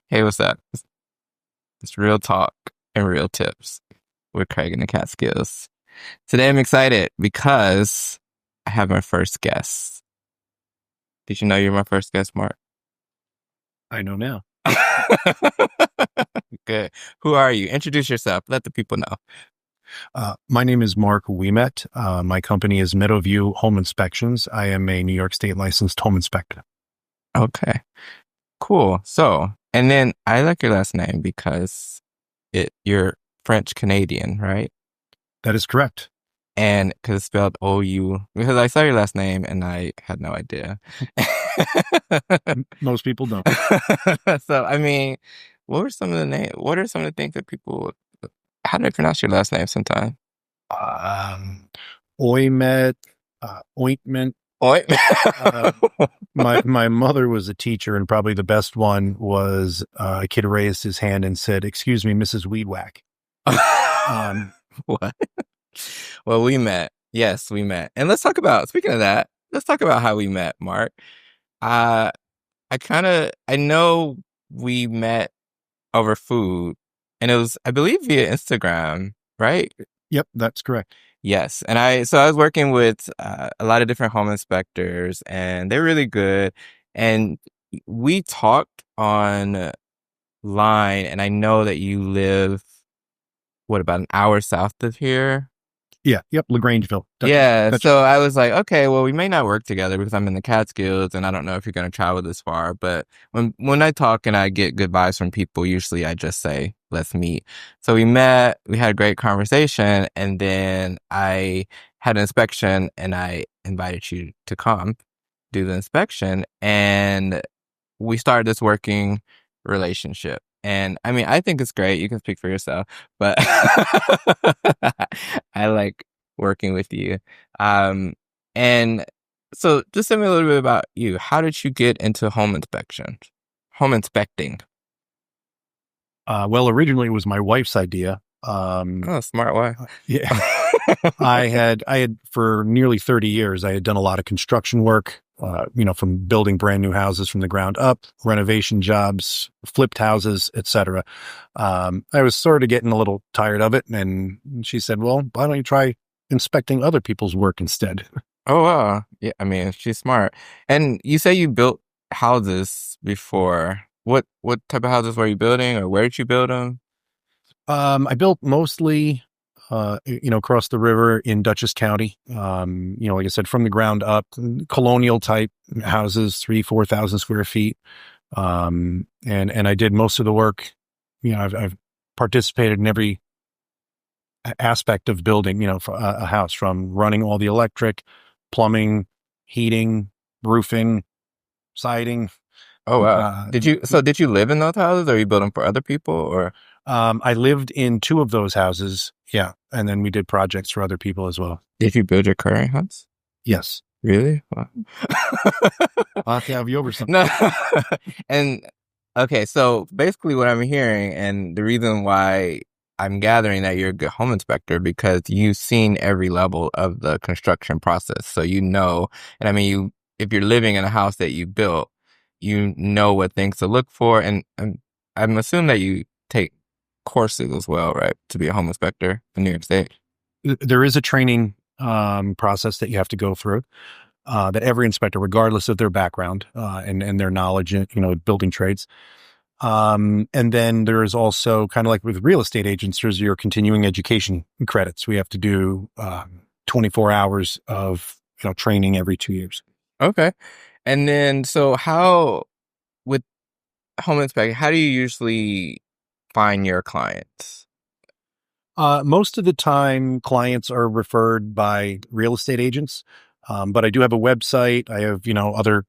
Hey, what's up? It's real talk and real tips with Craig and the Catskills. Today I'm excited because I have my first guest. Did you know you're my first guest, Mark? I know now. Good. Who are you? Introduce yourself. Let the people know. My name is Marc. My company is Meadowview Home Inspections. I am a New York State licensed home inspector. Okay, cool. So, and then I like your last name because you're French Canadian, right? That is correct. And because it's spelled O-U, because I saw your last name and I had no idea. Most people don't. So, I mean, what are some of the things that people, how do I pronounce your last name sometime? Um, Oimet, ointment. Ointment. Uh, my mother was a teacher, and probably the best one was a kid raised his hand and said, "Excuse me, Mrs. Weedwhack." Um, What? Well, we met. Yes, we met. And speaking of that, let's talk about how we met, Mark. Uh, I know we met over food and it was, I believe, via Instagram, right? yep, that's correct. Yes. So I was working with a lot of different home inspectors and they're really good. And we talked online and I know that you live, what, about an hour south of here? Yeah, yep, LaGrangeville, Dutchess. Yeah, Dutchess. so I was like, okay, well, we may not work together because I'm in the Catskills and I don't know if you're going to travel this far. But when I talk and I get good vibes from people, usually I just say, let's meet. So we met, we had a great conversation, and then I had an inspection and I invited you to come do the inspection. And we started this working relationship. And I mean, I think it's great. You can speak for yourself, but I like working with you. Um, and so just tell me a little bit about you. How did you get into home inspecting? Well, originally it was my wife's idea. Oh, smart wife. Yeah. I had for nearly 30 years, I had done a lot of construction work, from building brand new houses from the ground up, renovation jobs, flipped houses, etc. I was sort of getting a little tired of it. And she said, well, why don't you try inspecting other people's work instead? Oh, wow. Yeah, I mean, she's smart. And you say you built houses before. What type of houses were you building, or where did you build them? I built mostly, across the river in Dutchess County. Like I said, from the ground up, colonial type houses, 4,000 square feet. And I did most of the work. I've participated in every aspect of building, for a house, from running all the electric, plumbing, heating, roofing, siding. Oh, wow. Uh, Did you live in those houses, or you built them for other people, or I lived in two of those houses. Yeah. And then we did projects for other people as well. did you build your current house? Yes. Really? Wow. I'll have to have you over some. No. And okay, so basically what I'm hearing, and the reason why I'm gathering that you're a good home inspector, because you've seen every level of the construction process. So you know, and I mean, if you're living in a house that you built, you know what things to look for. And I'm assuming that you take courses as well, right? To be a home inspector in New York State. There is a training process that you have to go through, that every inspector, regardless of their background and their knowledge in, building trades. And then there is also, kind of like with real estate agents, there's your continuing education credits. We have to do 24 hours of training every 2 years. Okay. And then, so with home inspection, how do you usually find your clients? Most of the time, clients are referred by real estate agents, but I do have a website. I have, other,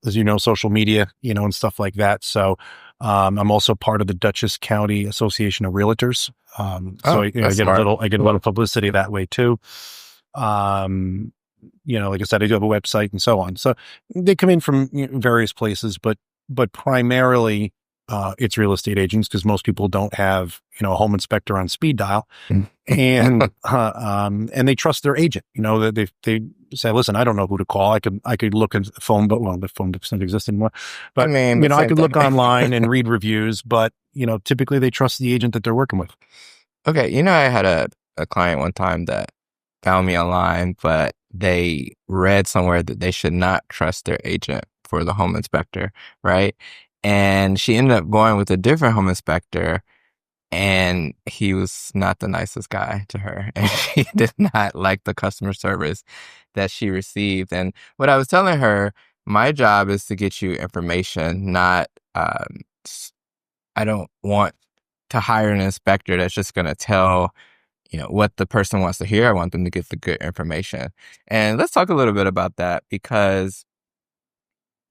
as you know, social media, and stuff like that. So I'm also part of the Dutchess County Association of Realtors. So Oh, I that's get a smart. little, I get a lot of publicity that way too. Um, like I said, I do have a website and so on. So they come in from various places, but primarily it's real estate agents because most people don't have, a home inspector on speed dial, and they trust their agent. That they say, listen, I don't know who to call. I could look at the phone, but well, the phone doesn't exist anymore. I But mean, but I same could thing. look online and read reviews, but typically they trust the agent that they're working with. Okay, I had a client one time that found me online, but they read somewhere that they should not trust their agent for the home inspector, right? And she ended up going with a different home inspector, and he was not the nicest guy to her, and she did not like the customer service that she received. And what I was telling her, my job is to get you information, not I don't want to hire an inspector that's just going to tell what the person wants to hear. I want them to get the good information. And let's talk a little bit about that, because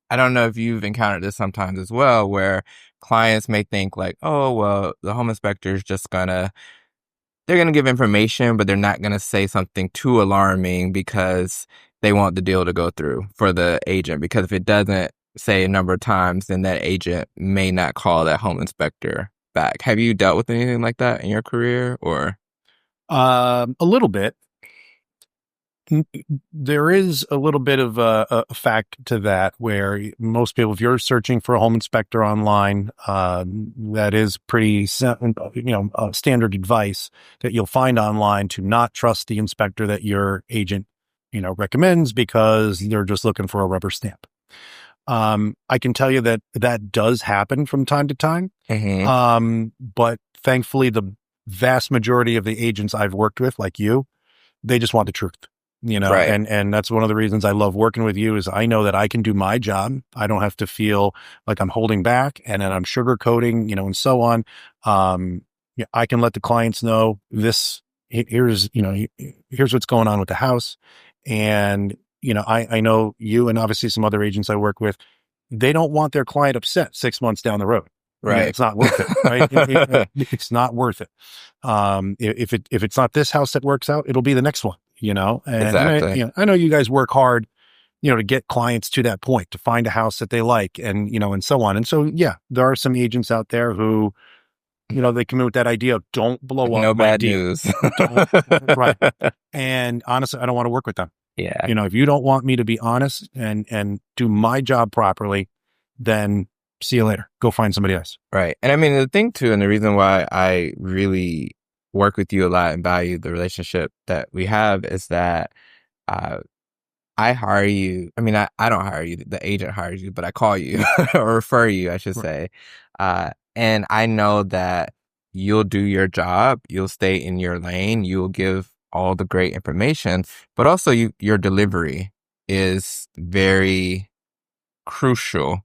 I don't know if you've encountered this sometimes as well, where clients may think like, oh, well, the home inspector is just they're going to give information, but they're not going to say something too alarming because they want the deal to go through for the agent. Because if it doesn't say a number of times, then that agent may not call that home inspector back. Have you dealt with anything like that in your career, or? A little bit. There is a little bit of a fact to that, where most people, if you're searching for a home inspector online, that is pretty, standard advice that you'll find online, to not trust the inspector that your agent, recommends, because they're just looking for a rubber stamp. I can tell you that that does happen from time to time. Mm-hmm. But thankfully, the vast majority of the agents I've worked with, like you, they just want the truth, Right. and that's one of the reasons I love working with you, is I know that I can do my job. I don't have to feel like I'm holding back and then I'm sugarcoating, and so on. Yeah, I can let the clients know this, here's what's going on with the house. And, I know you and obviously some other agents I work with, they don't want their client upset 6 months down the road. Right. It's not worth it, right? It's not worth it. If it's not this house that works out, it'll be the next one, Exactly. I know you guys work hard, to get clients to that point, to find a house that they like, and, and so on. And so, yeah, there are some agents out there who, they come in with that idea of, don't blow up No my bad deal. news. Don't, right. And honestly, I don't want to work with them. Yeah. If you don't want me to be honest and do my job properly, then see you later. Go find somebody else. Right. And I mean, the thing too, and the reason why I really work with you a lot and value the relationship that we have, is that uh, I hire you. I mean, I don't hire you. The agent hires you, but I call you or refer you, I should say. And I know that you'll do your job. You'll stay in your lane. You'll give all the great information, but also your delivery is very crucial,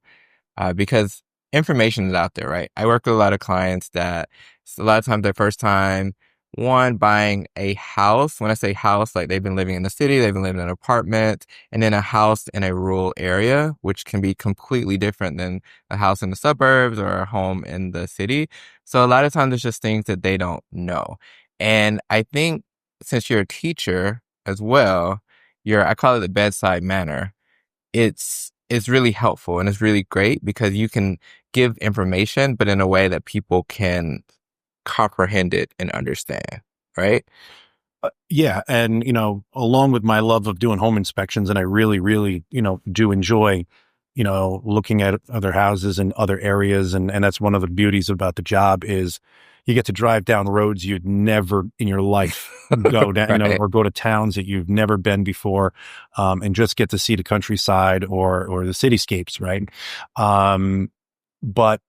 because information is out there, right? I work with a lot of clients that a lot of times their first time, one, buying a house. When I say house, like they've been living in the city, they've been living in an apartment, and then a house in a rural area, which can be completely different than a house in the suburbs or a home in the city. So a lot of times it's just things that they don't know. And I think since you're a teacher as well, I call it the bedside manner. It's really helpful and it's really great because you can give information, but in a way that people can comprehend it and understand, right? Yeah. And, along with my love of doing home inspections, and I really, really, do enjoy, looking at other houses and other areas. And that's one of the beauties about the job, is you get to drive down roads you'd never in your life go down, Right. or go to towns that you've never been before, and just get to see the countryside or the cityscapes. Right. But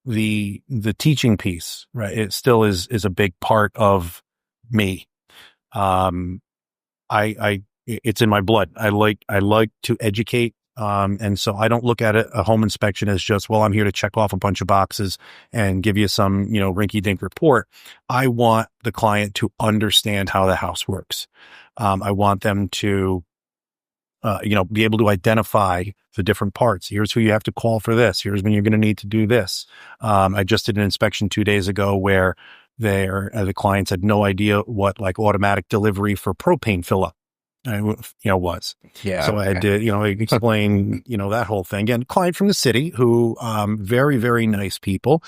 the teaching piece, right, it still is a big part of me. um it's in my blood. I like to educate. And so I don't look at a home inspection as just, well, I'm here to check off a bunch of boxes and give you some, rinky dink report. I want the client to understand how the house works. I want them to, be able to identify the different parts. Here's who you have to call for this. Here's when you're going to need to do this. I just did an inspection 2 days ago where the clients had no idea what, like, automatic delivery for propane fill up Was. Yeah. So I had Okay. to, explain, that whole thing. And client from the city who, very, very nice people.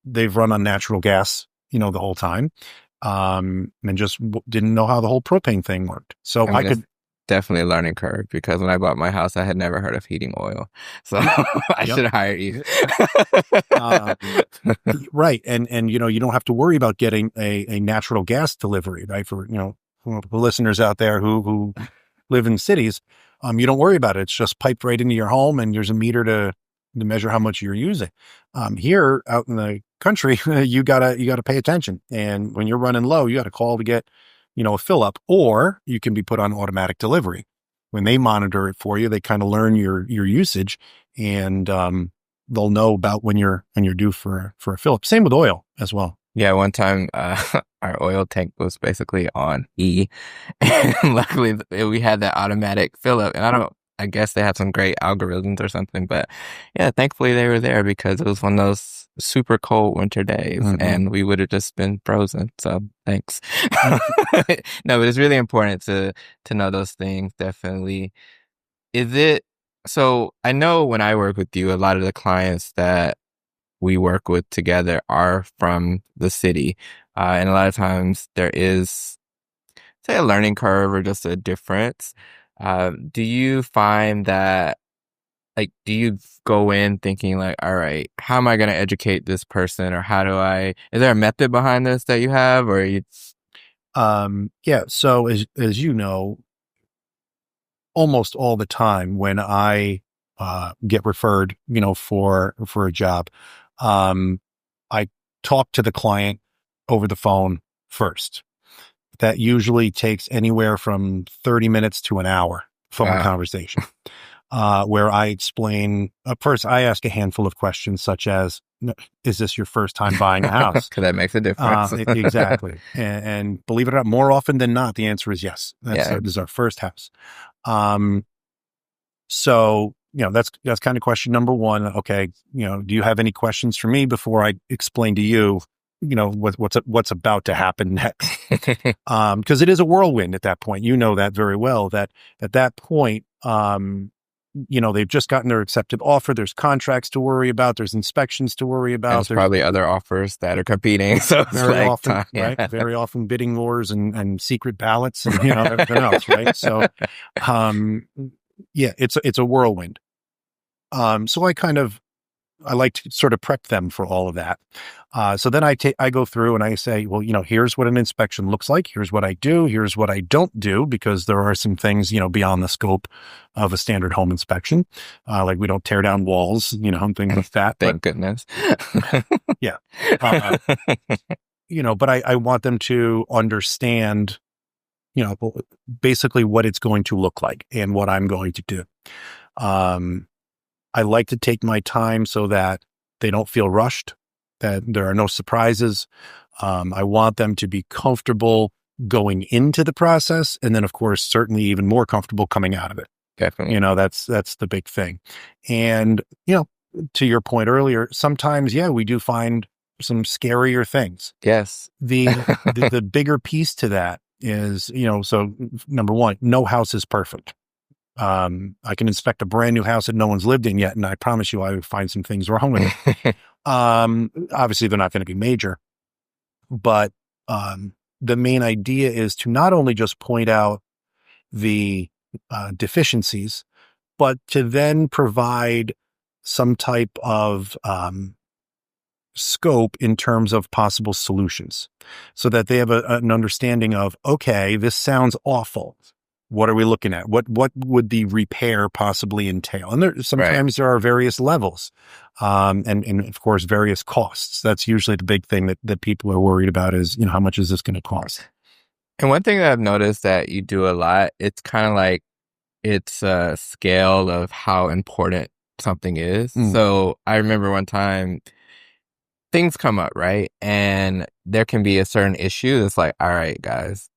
They've run on natural gas, the whole time. And just didn't know how the whole propane thing worked. So I I mean, it's could, definitely a learning curve because when I bought my house, I had never heard of heating oil. So I yep. should have hired you. Um, right. And, you don't have to worry about getting a natural gas delivery, right? For the listeners out there who live in cities, you don't worry about it. It's just piped right into your home and there's a meter to measure how much you're using. Here out in the country, you gotta pay attention. And when you're running low, you got to call to get, a fill up, or you can be put on automatic delivery. When they monitor it for you, they kind of learn your usage and, they'll know about when you're due for a fill up. Same with oil as well. Yeah, one time our oil tank was basically on E, and luckily we had that automatic fill up. And I guess they have some great algorithms or something, but yeah, thankfully they were there because it was one of those super cold winter days, Mm-hmm. and we would have just been frozen. So thanks. No, but it's really important to know those things. Definitely. Is it so? I know when I work with you, a lot of the clients that we work with together are from the city. And a lot of times there is, say, a learning curve or just a difference. Do you find that, like, do you go in thinking, like, all right, how am I going to educate this person? Or is there a method behind this that you have? Or you, Yeah. So as you know, almost all the time when I get referred, for a job, um, I talk to the client over the phone first. That usually takes anywhere from 30 minutes to an hour phone wow, conversation, where I explain. First, I ask a handful of questions such as, "Is this your first time buying a house?" because that makes a difference. Exactly, and believe it or not, more often than not, the answer is yes. Yeah. This is our first house. Um, so, that's kind of question number one. Okay. Do you have any questions for me before I explain to you, what's about to happen next? Cause it is a whirlwind at that point. You know that very well, that at that point, they've just gotten their accepted offer. There's contracts to worry about. There's inspections to worry And about. it's There's probably other offers that are competing. So it's very like often, time. right? Yeah. Very often bidding wars and secret ballots and, everything else. Right. So, um, yeah, it's a whirlwind. So I like to sort of prep them for all of that. So then I go through and I say, well, here's what an inspection looks like. Here's what I do. Here's what I don't do, because there are some things, beyond the scope of a standard home inspection. Like we don't tear down walls, and things like that. But Thank goodness. yeah, uh, but I want them to understand, basically what it's going to look like and what I'm going to do. Um, I like to take my time so that they don't feel rushed, that there are no surprises. I want them to be comfortable going into the process. And then, of course, certainly even more comfortable coming out of it. Definitely. That's the big thing. And, to your point earlier, sometimes, yeah, we do find some scarier things. Yes. The bigger piece to that is, so number one, no house is perfect. I can inspect a brand new house that no one's lived in yet, and I promise you I would find some things wrong with it. Obviously they're not going to be major, but the main idea is to not only just point out the deficiencies, but to then provide some type of scope in terms of possible solutions so that they have an understanding of, okay, this sounds awful. What are we looking at? What would the repair possibly entail? And Right. sometimes there are various levels, and of course various costs. That's usually the big thing that people are worried about is, how much is this going to cost? And one thing that I've noticed that you do a lot, it's kind of like it's a scale of how important something is. Mm, So I remember one time things come up, right? And there can be a certain issue that's like, all right, guys,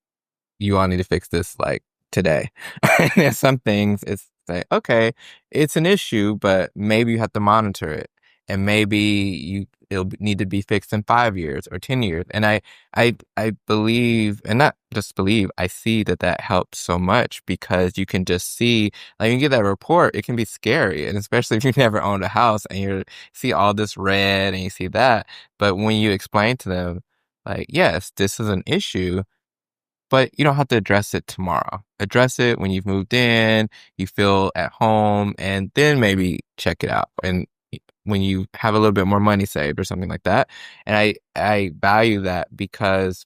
you all need to fix this like today. And there's some things it's like, okay, it's an issue, but maybe you have to monitor it. and maybe it'll need to be fixed in 5 years or 10 years. And I believe, and not just believe, I see that that helps so much because you can just see, like you get that report, it can be scary. And especially if you've never owned a house and you see all this red and you see that. But when you explain to them, like, yes, this is an issue, but you don't have to address it tomorrow. Address it when you've moved in, you feel at home, and then maybe check it out. And when you have a little bit more money saved or something like that. And I value that because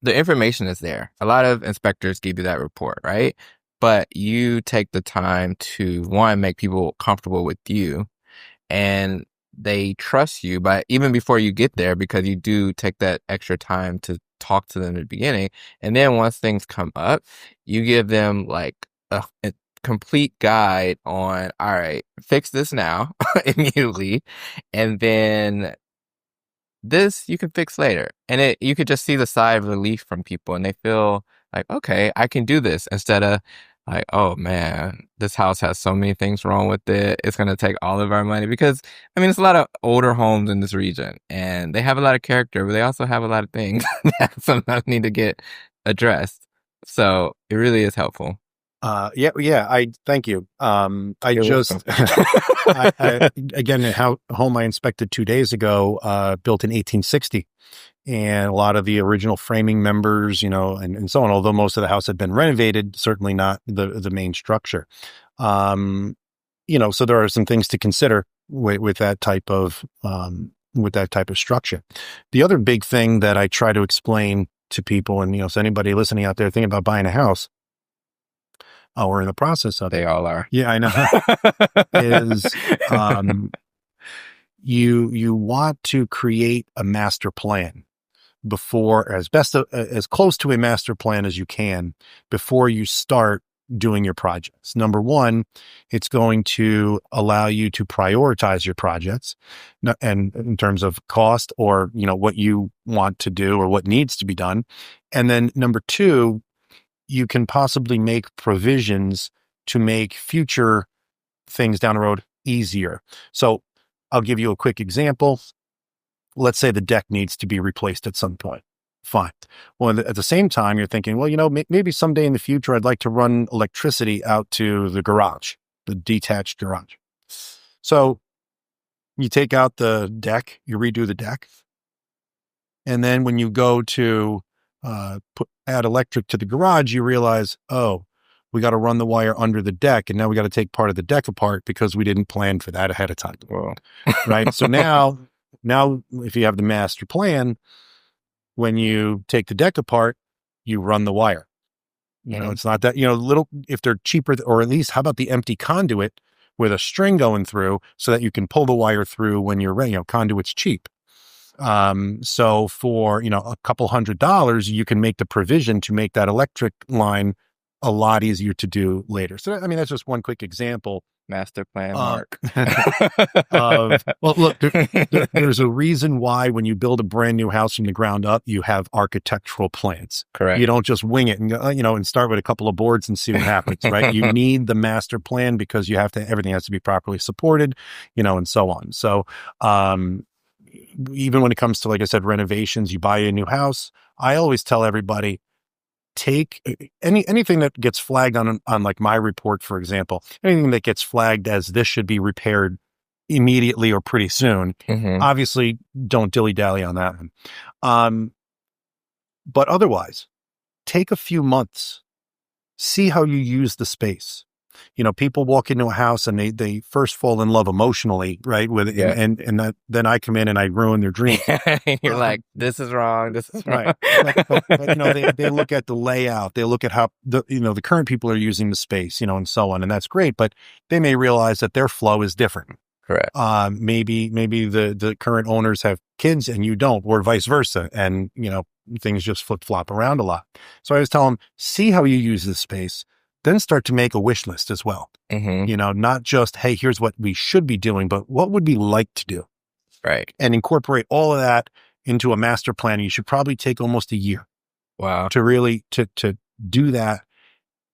the information is there. A lot of inspectors give you that report, right? But you take the time to, one, make people comfortable with you, and they trust you, but even before you get there, because you do take that extra time to talk to them at the beginning. And then once things come up, you give them like a complete guide on, all right, fix this now immediately. And then this you can fix later. And you could just see the sigh of relief from people, and they feel like, okay, I can do this, instead of like, oh man, this house has so many things wrong with it. It's going to take all of our money. Because, I mean, it's a lot of older homes in this region, and they have a lot of character, but they also have a lot of things that sometimes need to get addressed. So it really is helpful. Yeah. I thank you. I You're just, again, home I inspected 2 days ago, built in 1860, and a lot of the original framing members, and so on. Although most of the house had been renovated, certainly not the main structure. So there are some things to consider with that type of structure. The other big thing that I try to explain to people, and so anybody listening out there thinking about buying a house, or in the process of They all are. Yeah, I know. Is you want to create a master plan before, as close to a master plan as you can, before you start doing your projects. Number one, it's going to allow you to prioritize your projects, and in terms of cost, or what you want to do or what needs to be done. And then number two, you can possibly make provisions to make future things down the road easier. So I'll give you a quick example. Let's say the deck needs to be replaced at some point. Fine. Well, at the same time, you're thinking, well, maybe someday in the future, I'd like to run electricity out to the garage, the detached garage. So you take out the deck, you redo the deck. And then when you go to add electric to the garage, you realize, oh, we got to run the wire under the deck, and now we got to take part of the deck apart because we didn't plan for that ahead of time. Well, right. So now if you have the master plan, when you take the deck apart, you run the wire. It's not that, little, if they're cheaper, or at least how about the empty conduit with a string going through so that you can pull the wire through when you're ready. Conduit's cheap. So for, a couple $100, you can make the provision to make that electric line a lot easier to do later. So, I mean, that's just one quick example. Master plan, Marc. Well, look, there's a reason why when you build a brand new house from the ground up, you have architectural plans. Correct. You don't just wing it and, and start with a couple of boards and see what happens, right? You need the master plan because everything has to be properly supported, and so on. So, even when it comes to, like I said, renovations, you buy a new house, I always tell everybody, take anything that gets flagged on like my report, for example, anything that gets flagged as this should be repaired immediately or pretty soon. Mm-hmm. Obviously, don't dilly-dally on that one. But otherwise, take a few months, see how you use the space. People walk into a house and they first fall in love emotionally, right? With it, Yeah. and then I come in and I ruin their dream. You're like, this is wrong. This is wrong. Right. But, they look at the layout. They look at how the current people are using the space, and so on, and that's great. But they may realize that their flow is different. Correct. Maybe the current owners have kids and you don't, or vice versa, and things just flip flop around a lot. So I always tell them, see how you use this space. Then start to make a wish list as well. Mm-hmm. Not just, hey, here's what we should be doing, but what would we like to do? Right. And incorporate all of that into a master plan. You should probably take almost a year. Wow. To really, to do that,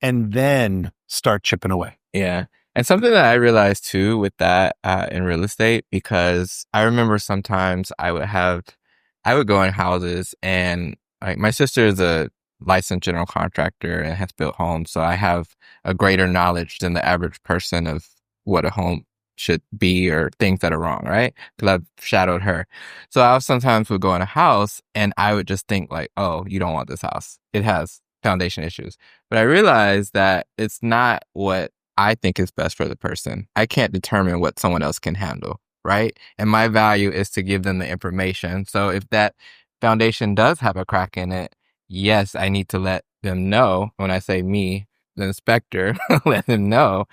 and then start chipping away. Yeah. And something that I realized too with that in real estate, because I remember sometimes I would go in houses and like my sister is a licensed general contractor and has built homes. So I have a greater knowledge than the average person of what a home should be or things that are wrong, right? Because I've shadowed her. So I sometimes would go in a house and I would just think like, oh, you don't want this house. It has foundation issues. But I realized that it's not what I think is best for the person. I can't determine what someone else can handle, right? And my value is to give them the information. So if that foundation does have a crack in it, yes, I need to let them know. When I say me, the inspector, let them know.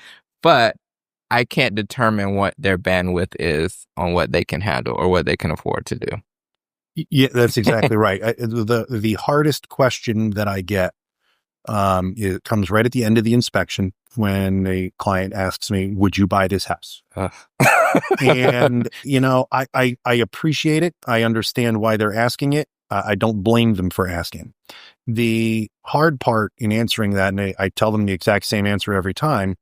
But I can't determine what their bandwidth is on what they can handle or what they can afford to do. Yeah, that's exactly right. The hardest question that I get, it comes right at the end of the inspection when a client asks me, "Would you buy this house?" And I appreciate it. I understand why they're asking it. I don't blame them for asking. The hard part in answering that, and I tell them the exact same answer every time.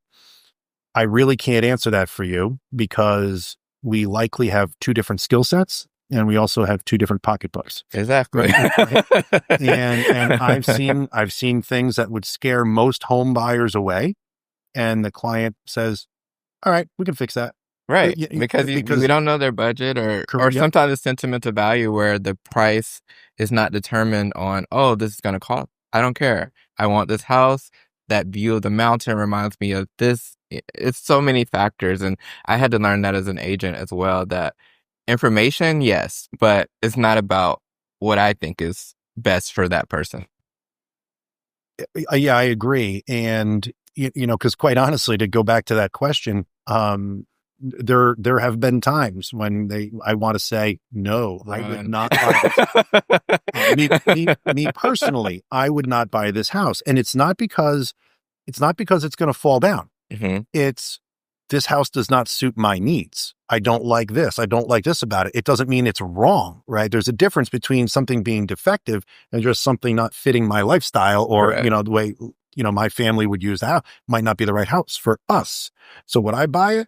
I really can't answer that for you because we likely have two different skill sets and we also have two different pocketbooks. Exactly. Right? And I've seen things that would scare most home buyers away. And the client says, "All right, we can fix that." Right. Because we don't know their budget or Yep. sometimes it's sentimental value where the price is not determined on, oh, this is going to cost. I don't care. I want this house. That view of the mountain reminds me of this. It's so many factors. And I had to learn that as an agent as well, that information, yes, but it's not about what I think is best for that person. Yeah, I agree. And, because quite honestly, to go back to that question, there have been times when I want to say, no, I would Run. not buy this. Me personally, I would not buy this house. And it's not because it's going to fall down. Mm-hmm. It's this house does not suit my needs. I don't like this. I don't like this about it. It doesn't mean it's wrong, right? There's a difference between something being defective and just something not fitting my lifestyle or, Correct. the way, my family would use the house might not be the right house for us. So would I buy it?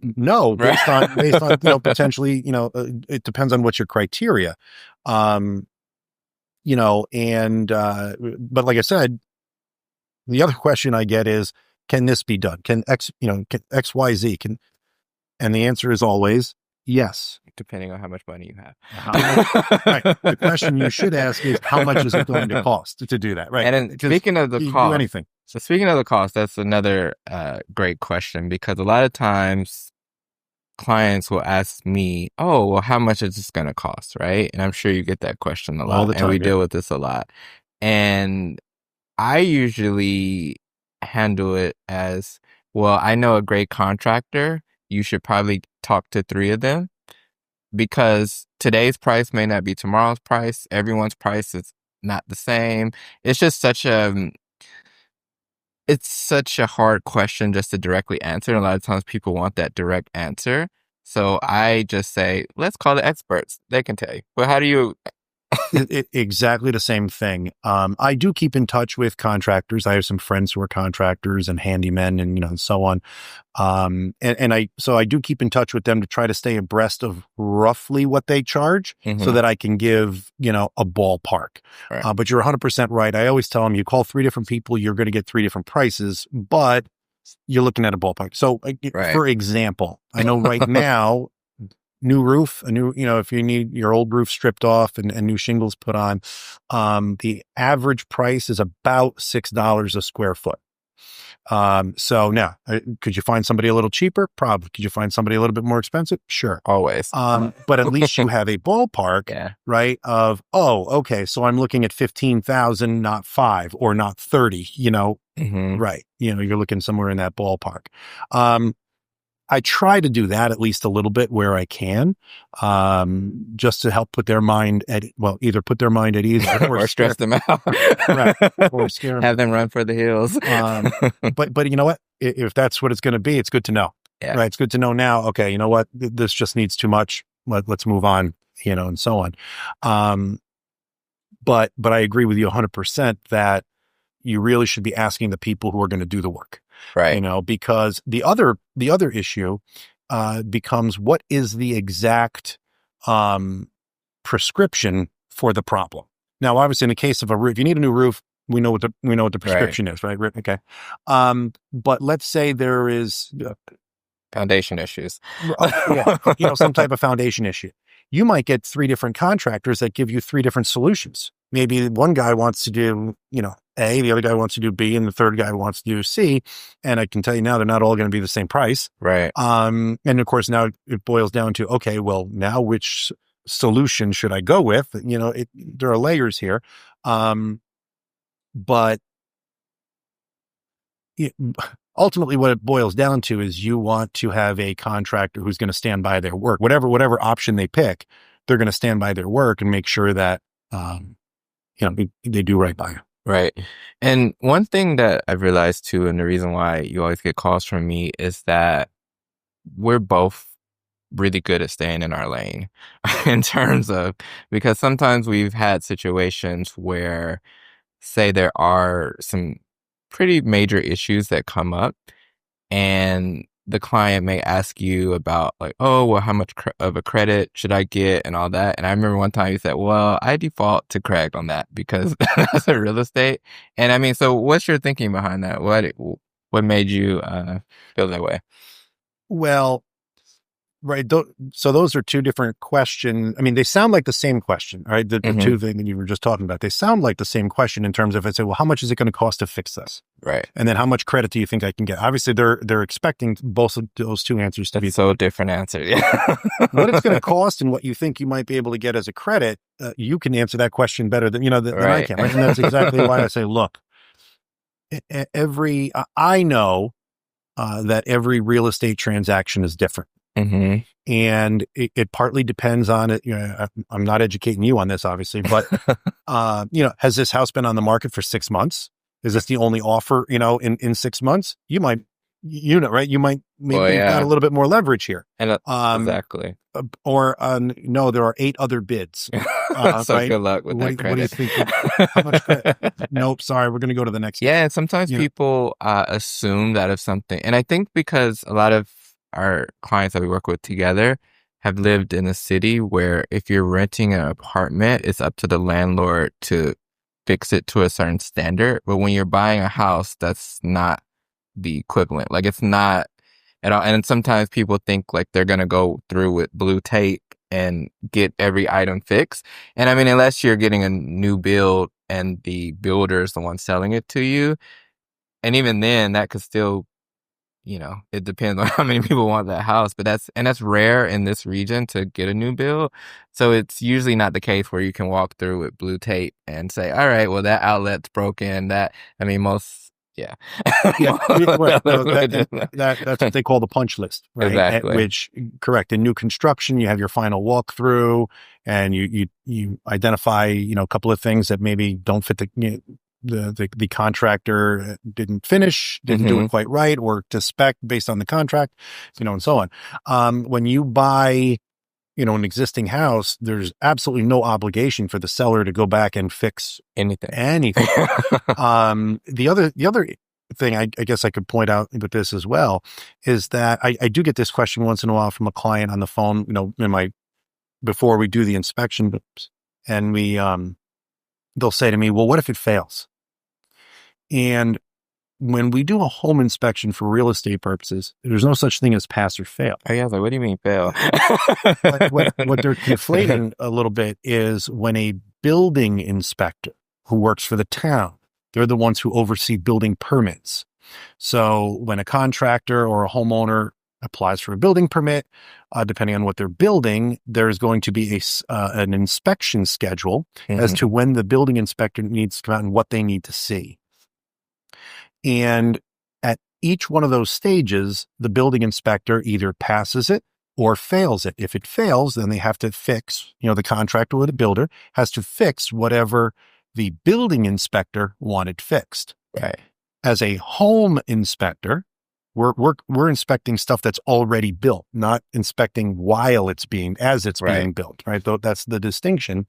No, Right. based on, potentially, it depends on what's your criteria. Um, but like I said, the other question I get is, can this be done? Can XYZ and the answer is always yes. Depending on how much money you have. Right. The question you should ask is, how much is it going to cost to do that? Right. And then speaking of the cost, do anything. So speaking of the cost, that's another great question because a lot of times clients will ask me, "Oh, well, how much is this going to cost?" Right? And I'm sure you get that question a lot, All the time, and we yeah. deal with this a lot. And I usually handle it as, well, I know a great contractor. You should probably talk to three of them because today's price may not be tomorrow's price. Everyone's price is not the same. It's just it's such a hard question just to directly answer. And a lot of times people want that direct answer. So I just say, let's call the experts. They can tell you. But how do you? Exactly the same thing. I do keep in touch with contractors. I have some friends who are contractors and handymen and so on. So I do keep in touch with them to try to stay abreast of roughly what they charge so that I can give, a ballpark. Right. But you're 100% right. I always tell them, you call three different people, you're going to get three different prices, but you're looking at a ballpark. So for example, I know right now, new roof, if you need your old roof stripped off and new shingles put on, the average price is about $6 a square foot. So now, could you find somebody a little cheaper? Probably. Could you find somebody a little bit more expensive? Sure. Always. But at least you have a ballpark, right? Of, okay, so I'm looking at 15,000, not 5 or not 30, right. You're looking somewhere in that ballpark. I try to do that at least a little bit where I can, just to help put their mind either put their mind at ease or stress them out, right? Or scare them. Have them run for the hills. But you know what? If that's what it's going to be, it's good to know. Yeah. Right? It's good to know now. Okay, you know what? This just needs too much. Let's move on. And so on. But I agree with you 100% that you really should be asking the people who are going to do the work. Right. because the other issue becomes what is the exact um, prescription for the problem. Now, obviously, in the case of a roof, you need a new roof. We know what the Right. prescription is, right? Okay. But let's say there is Foundation issues. yeah, some type of foundation issue. You might get three different contractors that give you three different solutions. Maybe one guy wants to do, A, the other guy wants to do B, and the third guy wants to do C. And I can tell you now, they're not all going to be the same price. Right. And of course, now it boils down to, okay, well, now which solution should I go with? There are layers here. But it, ultimately what it boils down to is you want to have a contractor who's going to stand by their work. Whatever option they pick, they're going to stand by their work and make sure that they do right by you. Right. And one thing that I've realized too, and the reason why you always get calls from me, is that we're both really good at staying in our lane in terms of, because sometimes we've had situations where, say, there are some pretty major issues that come up, and the client may ask you about, like, oh, well, how much of a credit should I get and all that. And I remember one time you said, well, I default to Craig on that because that's a real estate. And I mean, so what's your thinking behind that? What made you feel that way? Well, right. So those are two different questions. I mean, they sound like the same question, right? The two things that you were just talking about, they sound like the same question in terms of, well, how much is it going to cost to fix this? Right. And then how much credit do you think I can get? Obviously, they're expecting both of those two answers to be so different answers. Yeah. What it's going to cost and what you think you might be able to get as a credit, you can answer that question better than than I can. Right? And that's exactly why I say, look, I know that every real estate transaction is different. Mm-hmm. And it partly depends on it. I'm not educating you on this, obviously, but has this house been on the market for 6 months? Is this the only offer, in 6 months? You might, right? You might maybe got a little bit more leverage here. And exactly. Or no, there are 8 other bids. So right? good luck with that credit. What do you think? How much credit? Nope, sorry, we're going to go to the next. Yeah, and sometimes people assume that if something, and I think because a lot of our clients that we work with together have lived in a city where if you're renting an apartment, it's up to the landlord to fix it to a certain standard. But when you're buying a house, that's not the equivalent. Like, it's not at all. And sometimes people think like they're going to go through with blue tape and get every item fixed. And I mean, unless you're getting a new build and the builder is the one selling it to you, and even then that could still, it depends on how many people want that house, but that's rare in this region to get a new build. So it's usually not the case where you can walk through with blue tape and say, all right, well, that outlet's broken. That's what they call the punch list, right? Exactly. Which, correct, in new construction, you have your final walkthrough, and you identify, a couple of things that maybe don't fit the contractor didn't do it quite right, or to spec based on the contract, and so on. When you buy, an existing house, there's absolutely no obligation for the seller to go back and fix anything. The other thing I guess I could point out with this as well is that I do get this question once in a while from a client on the phone, before we do the inspection, and they'll say to me, well, what if it fails? And when we do a home inspection for real estate purposes, there's no such thing as pass or fail. Oh, yeah. Like, what do you mean fail? what they're conflating a little bit is when a building inspector who works for the town, they're the ones who oversee building permits. So when a contractor or a homeowner applies for a building permit, depending on what they're building, there's going to be an inspection schedule as to when the building inspector needs to come out and what they need to see. And at each one of those stages, the building inspector either passes it or fails it. If it fails, then they have to fix, the contractor or the builder has to fix whatever the building inspector wanted fixed. Right. As a home inspector, we're inspecting stuff that's already built, not inspecting while it's being built, right? Though that's the distinction.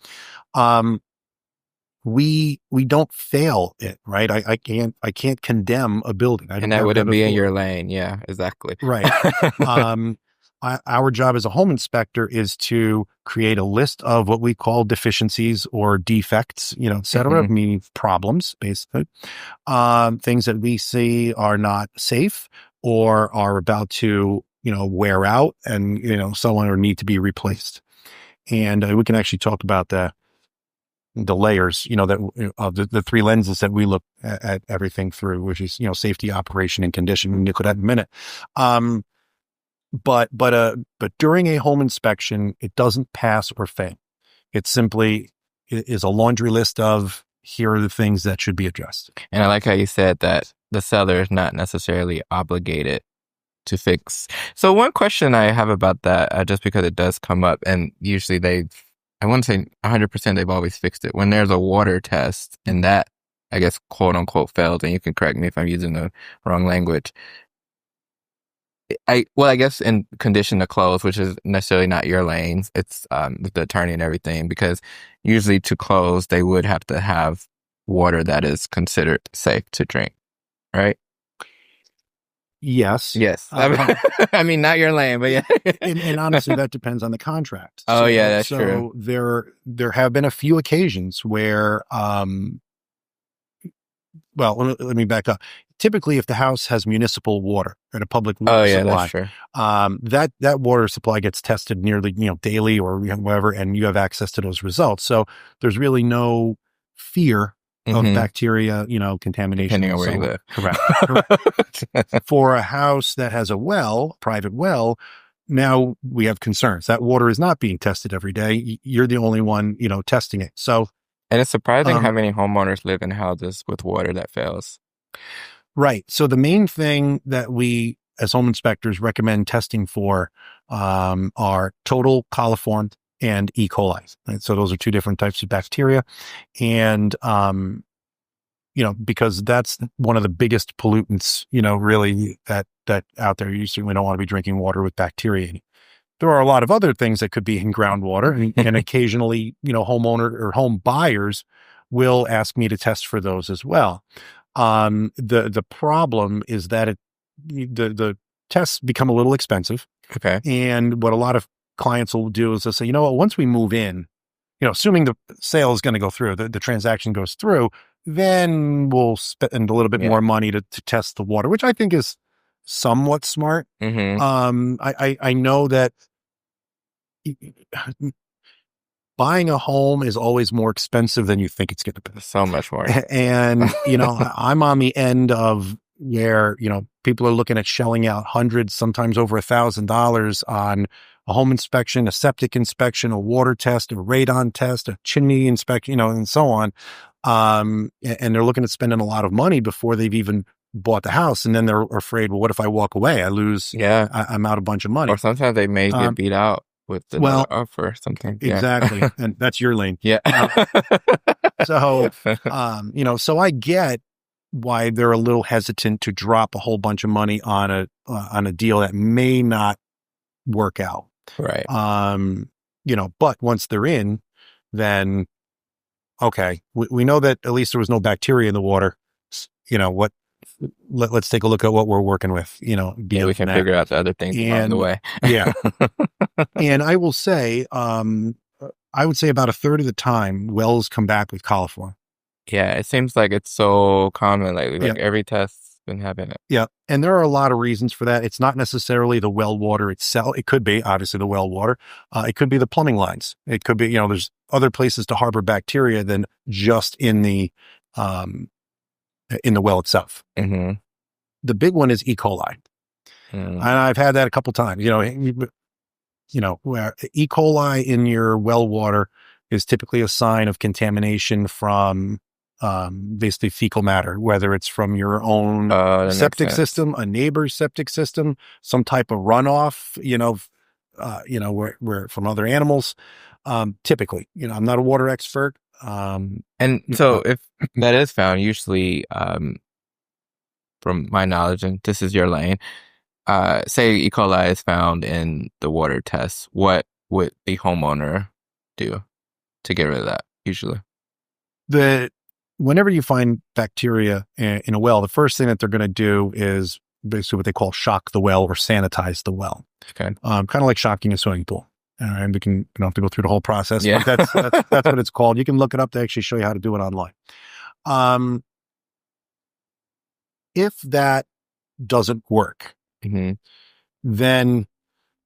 we don't fail it, right? I can't condemn a building. I And don't that have that wouldn't be in your authority. lane. Yeah, exactly. Right. Um, our job as a home inspector is to create a list of what we call deficiencies or defects, et cetera, Hmm. meaning problems, basically. Things that we see are not safe or are about to, wear out and, so on or need to be replaced. And we can actually talk about the layers, that of the three lenses that we look at everything through, which is, safety, operation, and condition. We can look at that in a minute. Um, but during a home inspection, it doesn't pass or fail. It simply is a laundry list of here are the things that should be addressed. And I like how you said that the seller is not necessarily obligated to fix. So one question I have about that, just because it does come up, and usually I want to say 100% they've always fixed it. When there's a water test and that, I guess, quote unquote failed, and you can correct me if I'm using the wrong language. I guess in condition to close, which is necessarily not your lane, it's the attorney and everything, because usually to close, they would have to have water that is considered safe to drink, right? Yes. Yes. I mean, not your lane, but yeah. And honestly, that depends on the contract. Oh, yeah, So, that's true. so there have been a few occasions where, well, let me back up. Typically, if the house has municipal water and a public Oh, water yeah, that's supply, true. that water supply gets tested nearly, daily or whatever, and you have access to those results. So there's really no fear of Hmm. bacteria, contamination Depending on and where so you on. live. Correct. Correct. For a house that has a well, private well, now we have concerns. That water is not being tested every day. You're the only one, testing it. So, And it's surprising how um, many homeowners live in houses with water that fails. right. So the main thing that we as home inspectors recommend testing for are total coliform and E. coli. Right? So those are two different types of bacteria. And, because that's one of the biggest pollutants, really that out there. You certainly don't want to be drinking water with bacteria in it. There are a lot of other things that could be in groundwater, and occasionally, homeowner or home buyers will ask me to test for those as well. The problem is that the tests become a little expensive, Okay. and what a lot of clients will do is they'll say, what, once we move in, assuming the sale is going to go through, the transaction goes through, then we'll spend a little bit Yeah. more money to test the water, which I think is somewhat smart. Hmm. I know that buying a home is always more expensive than you think it's going to be. So much more. And, I'm on the end of where, people are looking at shelling out hundreds, sometimes over $1,000 on a home inspection, a septic inspection, a water test, a radon test, a chimney inspection, and so on. And they're looking at spending a lot of money before they've even bought the house. And then they're afraid, well, what if I walk away? I lose, Yeah. I'm out a bunch of Or money. sometimes they may get Um, beat out with another well, offer or something. Yeah. exactly. And that's your lane. Yeah. So, so I get why they're a little hesitant to drop a whole bunch of money on a deal that may not work out. Right. But once they're in, then okay, we know that at least there was no bacteria in the water. What? Let's take a look at what we're working with. Yeah, we Beyond can that, figure out the other things along the and way. yeah, and I will say, I would say about a third of the time, wells come back with coliform. Yeah, it seems like it's so common lately. Yeah. Like every test's been having it. Yeah. And there are a lot of reasons for that. It's not necessarily the well water itself. It could be obviously the well water. It could be the plumbing lines. It could be, there's other places to harbor bacteria than just um, in the well itself. Hmm. The big one is E. coli. Mm. And I've had that a couple times, where E. coli in your well water is typically a sign of contamination from basically fecal matter, whether it's from your own That makes septic sense. system, a neighbor's septic system, some type of runoff, where from other animals. Typically, I'm not a water expert. And so if that is found, usually, from my knowledge, and this is your lane, say E. coli is found in the water test, what would the homeowner do to get rid of that usually? the whenever you find bacteria in a well, the first thing that they're going to do is basically what they call shock the well or sanitize the well. Okay. Kind of like shocking a swimming pool. And we can, you don't have to go through the whole process, Yeah. but that's what it's called. You can look it up. They actually show you how to do it online. If that doesn't work, hmm then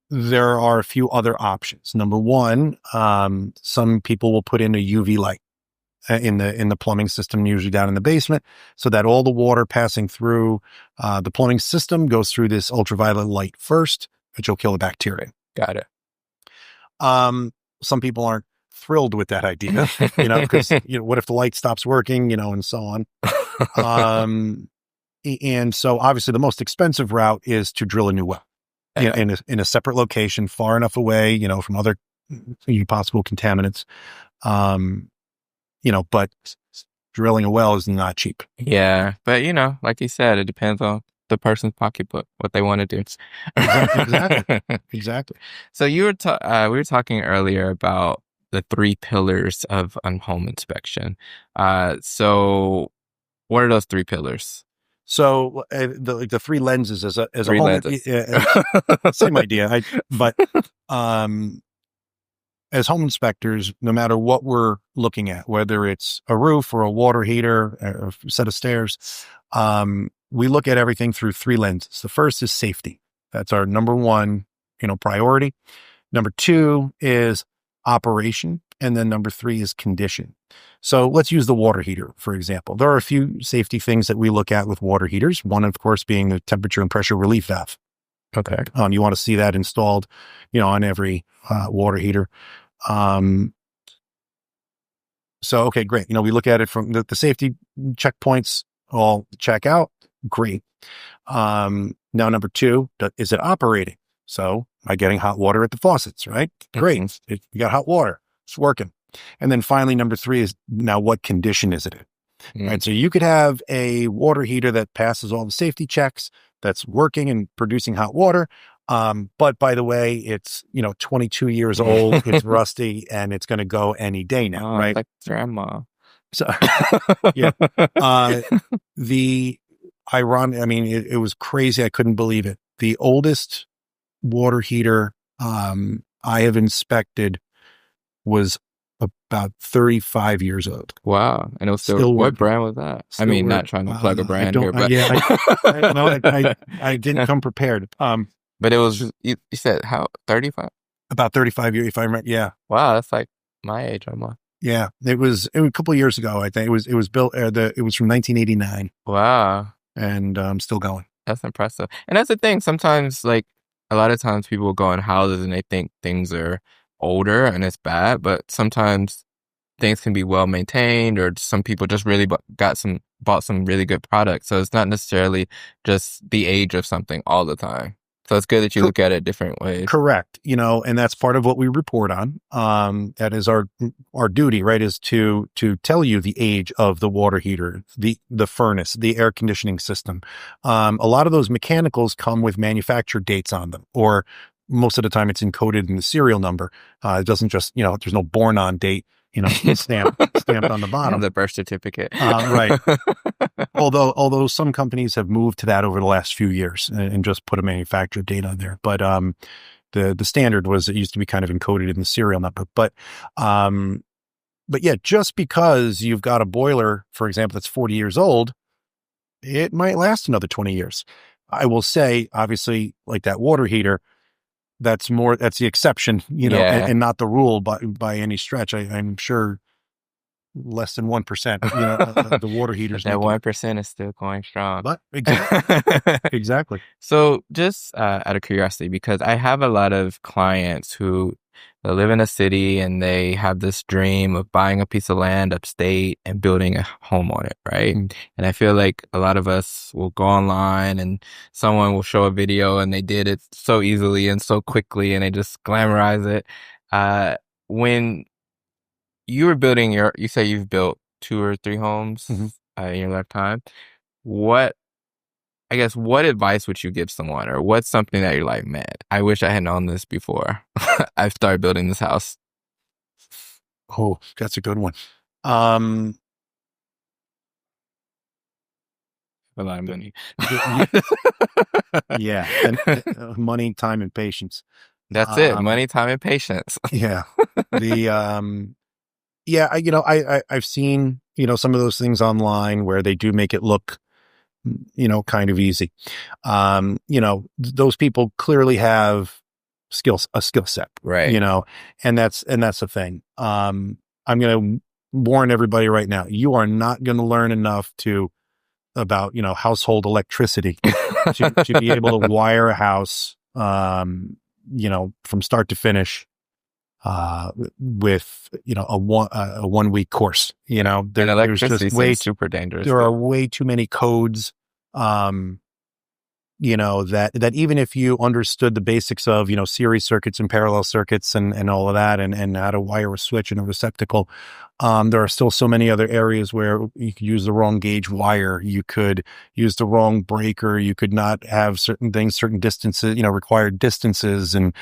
there are a few other options. Number one, some people will put in a UV light in the plumbing system, usually down in the basement, so that all the water passing through the plumbing system goes through this ultraviolet light first, which will kill the bacteria. Got it. Some people aren't thrilled with that idea, because what if the light stops working, and so on. And so obviously the most expensive route is to drill a new well in a separate location, far enough away, from other possible contaminants. But drilling a well is not cheap. Yeah, but like you said, it depends on the person's pocketbook, what they want to do. Exactly. So we were talking earlier about the three pillars of a home inspection. So what are those three pillars? So the three lenses as a Three home, lenses. same idea. But as home inspectors, no matter what we're looking at, whether it's a roof or a water heater or a set of stairs, we look at everything through three lenses. The first is safety. That's our number one, priority. Number two is operation. And then number three is condition. So let's use the water heater, for example. There are a few safety things that we look at with water heaters. One, of course, being the temperature and pressure relief valve. Okay. You want to see that installed, on every water heater. So, okay, great. We look at it from the safety checkpoints, all check out. Great. Now, number two, is it operating? So, am I getting hot water at the faucets, right? Great. You got hot water. It's working. And then finally, number three is now what condition is it in? Right. So you could have a water heater that passes all the safety checks, that's working and producing hot water. But by the way, it's, 22 years old, it's rusty, and it's going to go any day now, right? Like grandma. So, yeah. The ironic, it was crazy. I couldn't believe it. The oldest water heater I have inspected was about 35 years old. Wow. And it was still what brand was that? Not trying to plug a brand here, but I didn't come prepared. But it was, you said how, 35? About 35 years, if I remember. Yeah. Wow. That's like my age almost. Yeah. It was a couple of years ago. I think it was built, it was from 1989. Wow. And still going. That's impressive. And that's the thing. Sometimes, like, a lot of times people go in houses and they think things are older and it's bad, but sometimes things can be well maintained, or some people just really bought some really good products. So it's not necessarily just the age of something all the time. So it's good that you look at it different ways. Correct. And that's part of what we report on. That is our duty, right? Is to tell you the age of the water heater, the furnace, the air conditioning system. A lot of those mechanicals come with manufacture dates on them, or most of the time it's encoded in the serial number. It doesn't just, there's no born on date, stamped on the bottom. The birth certificate. Right. Although some companies have moved to that over the last few years and just put a manufacturer date on there. But the standard was, it used to be kind of encoded in the serial number. But yeah, just because you've got a boiler, for example, that's 40 years old, it might last another 20 years. I will say, obviously, like that water heater, that's the exception, and not the rule by any stretch. I'm sure less than 1%, the water heaters. That 1% is still going strong. But exactly. So just out of curiosity, because I have a lot of clients who live in a city and they have this dream of buying a piece of land upstate and building a home on it, right? Mm-hmm. And I feel like a lot of us will go online and someone will show a video and they did it so easily and so quickly and they just glamorize it. When you were building you say you've built 2 or 3 homes in your lifetime. What advice would you give someone, or what's something that you're like, man, I wish I had known this before I started building this house? Oh, that's a good one. A lot of money. You, yeah, and money, time, and patience. That's it. Um, Money, time, and patience. yeah, the yeah, I've seen some of those things online where they do make it look kind of easy. Those people clearly have a skill set, Right. and that's the thing. I'm going to warn everybody right now. You are not going to learn enough about, household electricity to be able to wire a house, from start to finish, with, a 1 week course. And There's electricity just seems super dangerous there too. are way too many codes, um, that even if you understood the basics of, series circuits and parallel circuits and all of that, and how to wire a switch and a receptacle, there are still so many other areas where you could use the wrong gauge wire. You could use the wrong breaker. You could not have certain things, certain distances, required distances, and,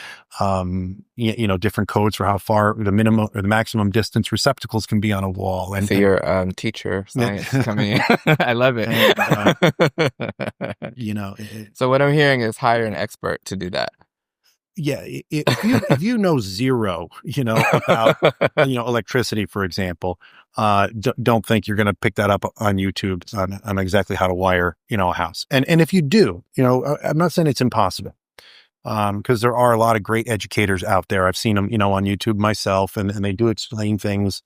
different codes for how far the minimum or the maximum distance receptacles can be on a wall. I And, see your teacher science coming in. I love it. and, it, So what I'm hearing is hire an expert to do that. yeah, if you know zero, about electricity, for example, don't think you're going to pick that up on YouTube on exactly how to wire a house. And if you do, I'm not saying it's impossible, because there are a lot of great educators out there. I've seen them, on YouTube myself, and they do explain things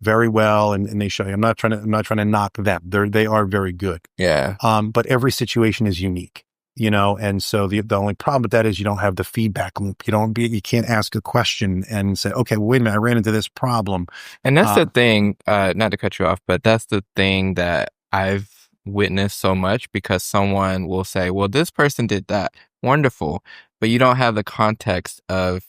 very well, and they show you. I'm not trying to knock them. They are very good. Yeah. But every situation is unique. And so the only problem with that is you don't have the feedback loop. You can't ask a question and say, okay, well, wait a minute, I ran into this problem. And that's the thing, not to cut you off, but that's the thing that I've witnessed so much, because someone will say, well, this person did that. Wonderful. But you don't have the context of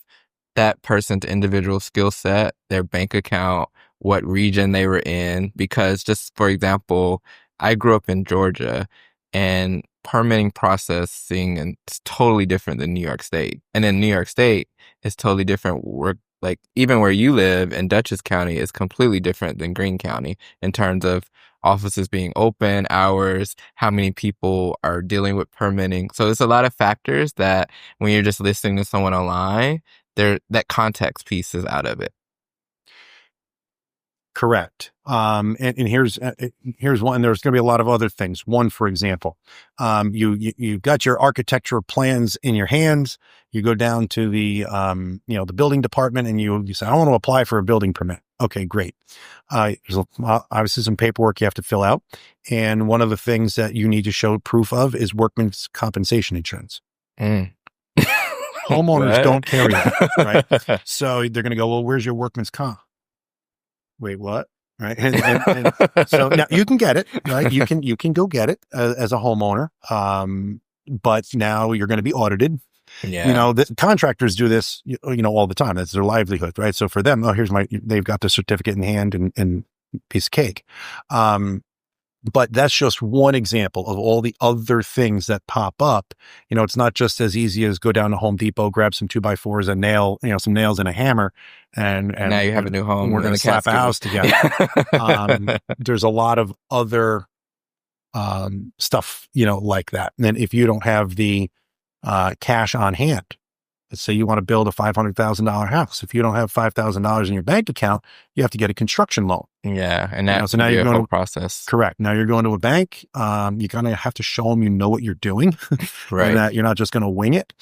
that person's individual skill set, their bank account, what region they were in. Because just for example, I grew up in Georgia, and permitting processing and it's totally different than New York State. And in New York State, it's totally different. Like even where you live in Dutchess County is completely different than Greene County in terms of offices being open, hours, how many people are dealing with permitting. So there's a lot of factors that when you're just listening to someone online, that context piece is out of it. Correct. And here's one. And there's going to be a lot of other things. One, for example, you got your architecture plans in your hands. You go down to the building department, and you say, I want to apply for a building permit. Okay, great. There's obviously some paperwork you have to fill out, and one of the things that you need to show proof of is workman's compensation insurance. Mm. Homeowners don't carry that, right? So they're going to go, well, where's your workman's comp? Wait, what? Right. And so now you can get it, right? You can go get it as a homeowner. But now you're going to be audited. Yeah. The contractors do this, all the time. That's their livelihood, right? So for them, they've got the certificate in hand and piece of cake. But that's just one example of all the other things that pop up. It's not just as easy as go down to Home Depot, grab some 2x4s, some nails and a hammer, and now you have a new home. We're going to slap a house together. There's a lot of other stuff, like that. And then if you don't have the cash on hand, let's say you want to build a $500,000 house. If you don't have $5,000 in your bank account, you have to get a construction loan. Yeah, and that's so now you're going to process. Correct. Now you're going to a bank. You're going to have to show them what you're doing, right? And that you're not just going to wing it.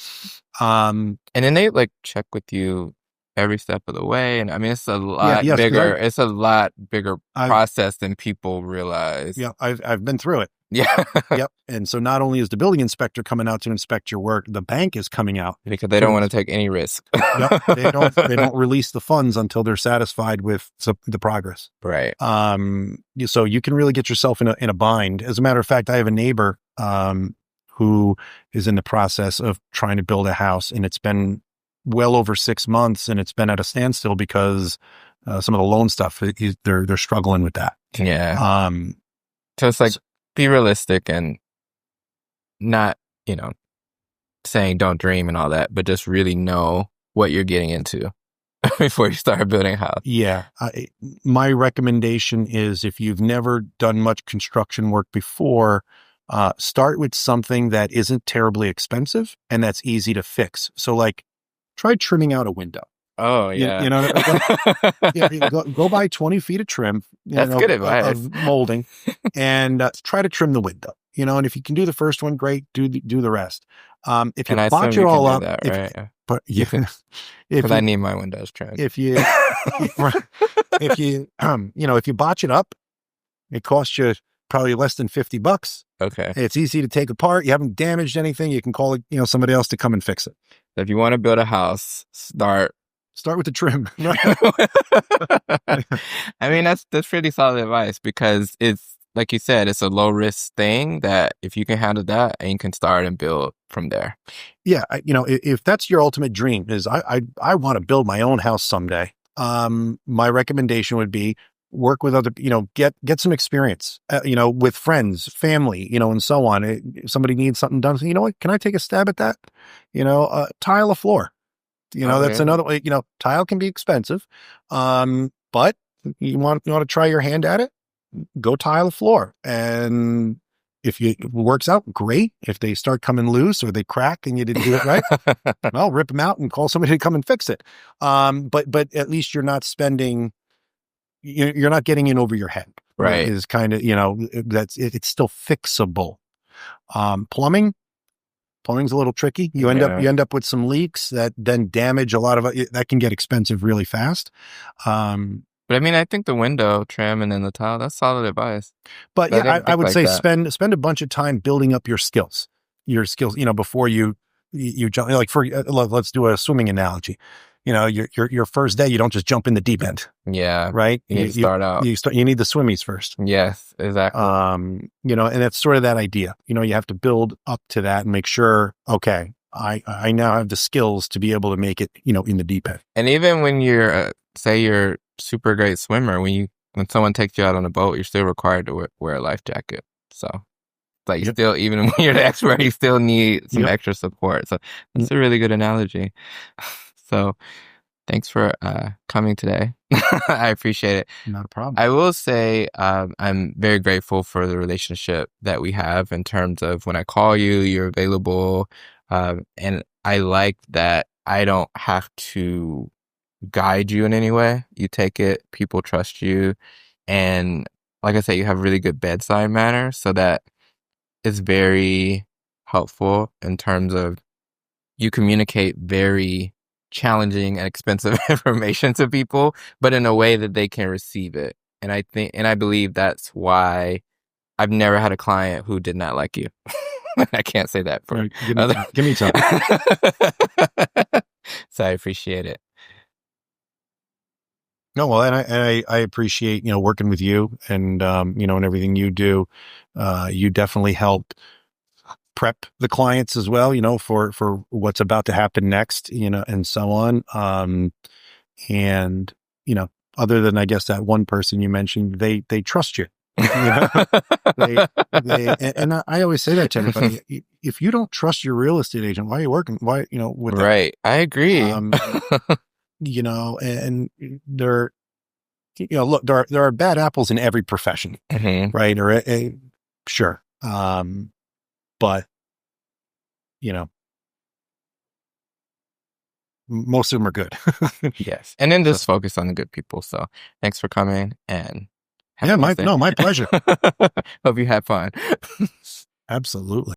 And then they check with you every step of the way. And I mean, it's a lot bigger. It's a lot bigger process than people realize. Yeah, I've been through it. Yeah. Yep. And so not only is the building inspector coming out to inspect your work, the bank is coming out because they don't want to take any risk. Yep. They don't release the funds until they're satisfied with the progress. Right. So you can really get yourself in a bind. As a matter of fact, I have a neighbor who is in the process of trying to build a house, and it's been well over 6 months, and it's been at a standstill because some of the loan stuff, they're struggling with that. Yeah. So it's be realistic and not, saying don't dream and all that, but just really know what you're getting into before you start building a house. Yeah. My recommendation is if you've never done much construction work before, Start with something that isn't terribly expensive and that's easy to fix. So like try trimming out a window. Oh You, yeah. you know, like yeah, go buy 20 feet of trim, That's good advice. of molding, and try to trim the window. And if you can do the first one, great. Do the rest. If you And I botch assume it you can all do up, that, if right? Yeah. but You yeah, can, if because I you need my windows trimmed. if you if you if you botch it up, it costs you probably less than $50. Okay. It's easy to take apart. You haven't damaged anything. You can call it, somebody else to come and fix it. If you want to build a house, Start with the trim. I mean, that's pretty solid advice because it's like you said, it's a low risk thing that if you can handle that, and you can start and build from there. Yeah, if that's your ultimate dream, is I want to build my own house someday. My recommendation would be work with other, get some experience, with friends, family, and so on. If somebody needs something done, so, you know what? Can I take a stab at that? Tile a floor. Oh That's yeah. another way. Tile can be expensive, but you want to try your hand at it. Go tile a floor, and if it works out, great. If they start coming loose or they crack and you didn't do it right, well, rip them out and call somebody to come and fix it. But at least you're not spending. You're not getting in over your head. Right. Is kind of it's still fixable. Plumbing's a little tricky. You end up with some leaks that then damage a lot of it. That can get expensive really fast. But I mean, I think the window trim and then the tile, that's solid advice. But I yeah, didn't I think would like say that. spend a bunch of time building up your skills, before you jump. Like let's do a swimming analogy. Your first day, you don't just jump in the deep end, Yeah. right? You need to start out. You need the swimmies first. Yes, exactly. And it's sort of that idea. You have to build up to that and make sure, okay, I now have the skills to be able to make it, in the deep end. And even when you're, say you're super great swimmer, when someone takes you out on a boat, you're still required to wear a life jacket. So like you Yep. still, even when you're the expert, you still need some Yep. extra support. So that's a really good analogy. So thanks for coming today. I appreciate it. Not a problem. I will say I'm very grateful for the relationship that we have in terms of when I call you, you're available. And I like that I don't have to guide you in any way. You take it, people trust you. And like I said, you have really good bedside manner. So that is very helpful in terms of you communicate very challenging and expensive information to people, but in a way that they can receive it. And I believe that's why I've never had a client who did not like you. I can't say that for Give me time. So I appreciate it. No, well, and I appreciate, working with you and, and everything you do. You definitely help prep the clients as well, for what's about to happen next, and so on. And, other than, I guess, that one person you mentioned, they trust you. And I always say that to everybody. If you don't trust your real estate agent, why are you working? Why, with them? Right. I agree. And there, look, there are bad apples in every profession, right? Or sure. But most of them are good. Yes. And then just focus on the good people. So thanks for coming and my pleasure. Hope you had fun. Absolutely.